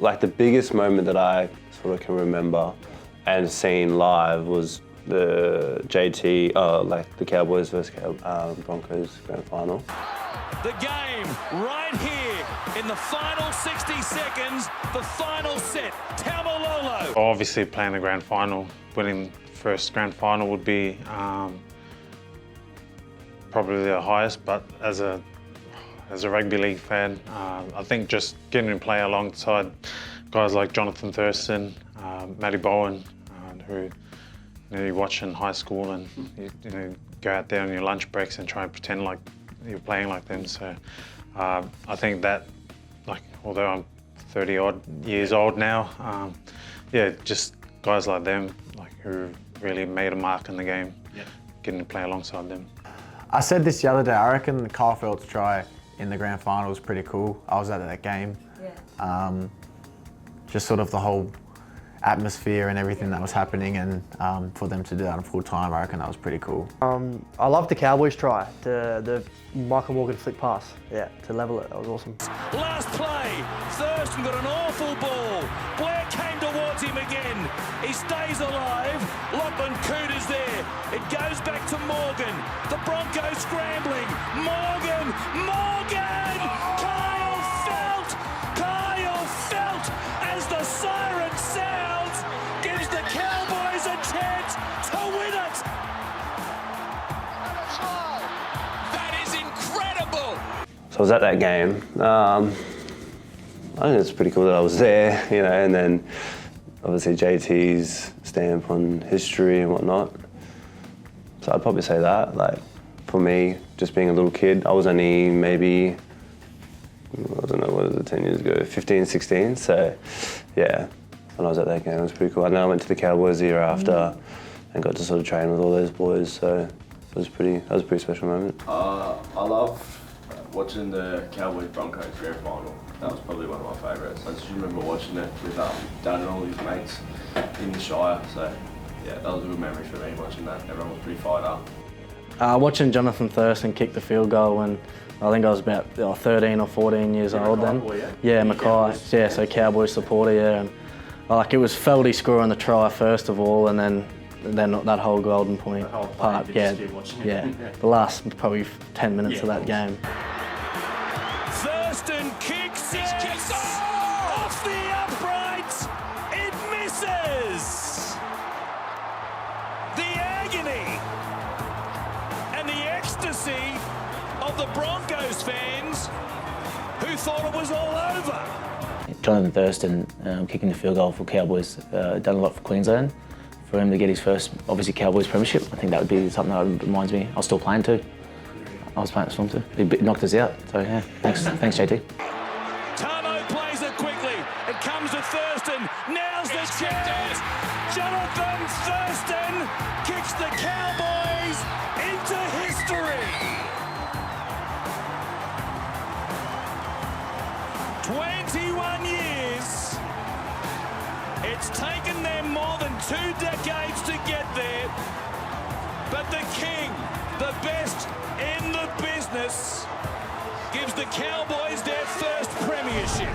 Like the biggest moment that I sort of can remember and seen live was the like the Cowboys versus Broncos grand final. The game right here in the final 60 seconds, the final set, Taumalolo. Obviously playing the grand final, winning first grand final would be probably the highest, but as a rugby league fan, I think just getting to play alongside guys like Jonathan Thurston, Matty Bowen, who you watch in high school and you go out there on your lunch breaks and try and pretend like you're playing like them. So I think that, like, although I'm 30 odd years old now, yeah, just guys like them, like who really made a mark in the game, getting to play alongside them. I said this the other day, I reckon Kyle Feldt's try in the grand final was pretty cool. I was at that game. Yeah. Just sort of the whole atmosphere and everything that was happening, and for them to do that in full time, I reckon that was pretty cool. I love the Cowboys try, the Michael Morgan flick pass, to level it, that was awesome. Last play, Thurston got an awful ball. Blair came towards him again. He stays alive. Lachlan is there. It goes back to Morgan. The Broncos scrambling. Morgan! Kyle Feldt, as the siren sounds, gives the Cowboys a chance to win it. That is incredible. So I was at that game. I think it's pretty cool that I was there, and then obviously JT's stamp on history and whatnot. So I'd probably say that, like, for me, just being a little kid, I was only maybe, I don't know, what was it, 10 years ago, 15, 16, so yeah, when I was at that game, it was pretty cool. And then I went to the Cowboys the year after and got to sort of train with all those boys, so that was a pretty special moment. I love watching the Cowboys Broncos grand final. That was probably one of my favourites. I just remember watching it with Dad and all his mates in the Shire, so yeah, that was a good memory for me watching that. Everyone was pretty fired up. Watching Jonathan Thurston kick the field goal when I think I was about 13 or 14 years old then. Yeah, Mackay. Yeah, so Cowboys supporter, yeah. And like, it was Feldy scoring the try first of all, and then that whole golden point part. Yeah, the last probably 10 minutes of that game. Thurston kicks it off the upright. It misses. The agony and the ecstasy of the Broncos fans who thought it was all over. Jonathan Thurston kicking the field goal for Cowboys, done a lot for Queensland. For him to get his first, obviously, Cowboys premiership, I think that would be something that reminds me. I was still playing too. I was playing at Storm too. He knocked us out, so yeah, thanks JT. Tamo plays it quickly. It comes to Thurston. Now's the chance. Jonathan Thurston kicks the Cowboys into history. 21 years. It's taken them more than 2 decades to get there. But the king, the best in the business, gives the Cowboys their first premiership.